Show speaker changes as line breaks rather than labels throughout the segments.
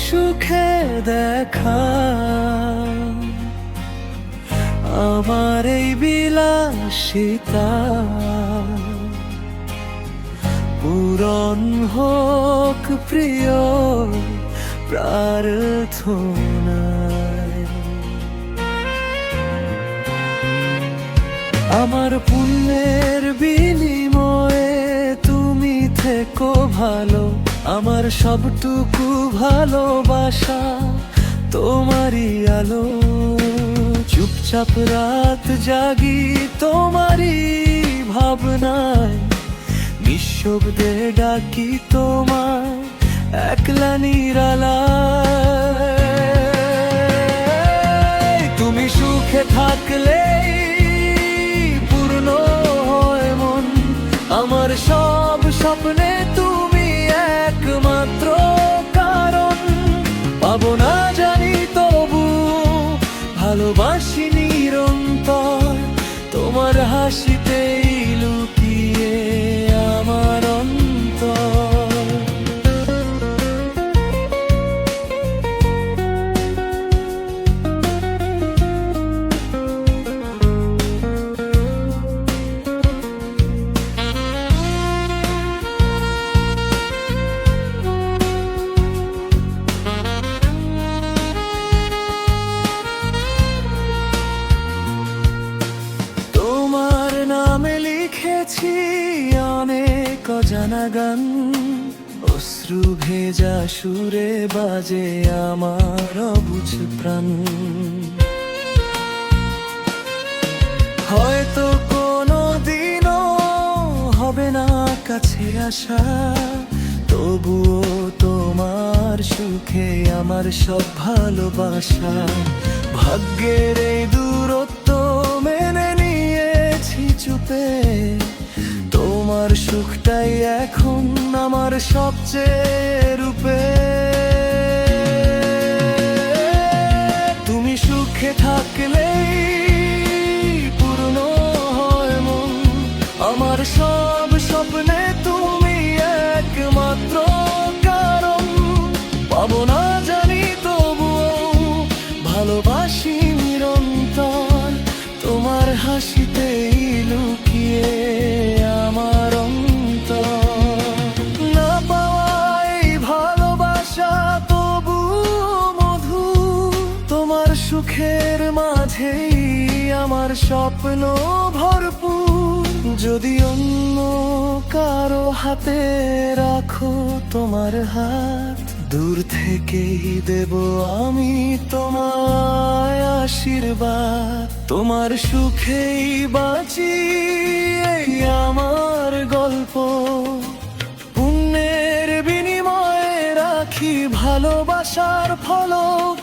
সুখে দেখা আমার এই বিলাসিতা পূরণ হোক প্রিয় প্রার্থনায়। আমার পুণ্যের বিনিময়ে তুমি থেকো ভালো, আমার সবটুকু ভালোবাসা তোমারই আলো। চুপচাপ রাত জাগি তোমারই ভাবনায়, নিঃশব্দে ডাকি তোমায় একলা নিরালায়। তুমি সুখে থাকলেই পূর্ণ হয় মন, আমার সব স্বপ্নে তুমি একমাত্র কারণ। পাবো না জানি তবু ভালোবাসি নিরন্তর, তোমার হাসিতেই লুকিয়ে আমার অন্তর। লিখেছি অনেক অজানা গান, অশ্রু ভেজা সুরে বাজে আমার অবুঝ প্রাণ। হয়তো কোনো দিনও হবে না কাছে আসা, তবুও তোমার সুখে আমার সব ভালোবাসা। ভাগ্যের এই দূরত্ব মেনে নিয়েছি চুপে, তোমার সুখটাই এখন আমার সবচেয়ে রূপে। তুমি সুখে থাকলেই পূর্ণ হয় মন, আমার সব স্বপ্নে তুমি একমাত্র কারণ। পাবো না জানি তবুও ভালোবাসি নিরন্তর, তোমার হাসিতেই লুকিয়ে আমার অন্তর। না পাওয়াই ভালোবাসা তবু মধু, তোমার সুখের মাঝেই আমার স্বপ্ন ভরপুর। যদি অন্য কারো হাতে রাখো তোমার হাত, দূর থেকেই দেব আমি তোমায় আশীর্বাদ। তোমার সুখেই বাঁচি এই আমার গল্প, পুণ্যের বিনিময়ে রাখি ভালোবাসার ফলক।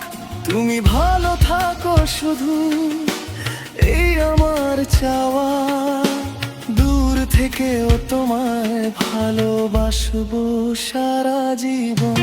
তুমি ভালো থাকো শুধু এই আমার চাওয়া, দূর থেকেও তোমায় ভালোবাসবো সারা জীবন।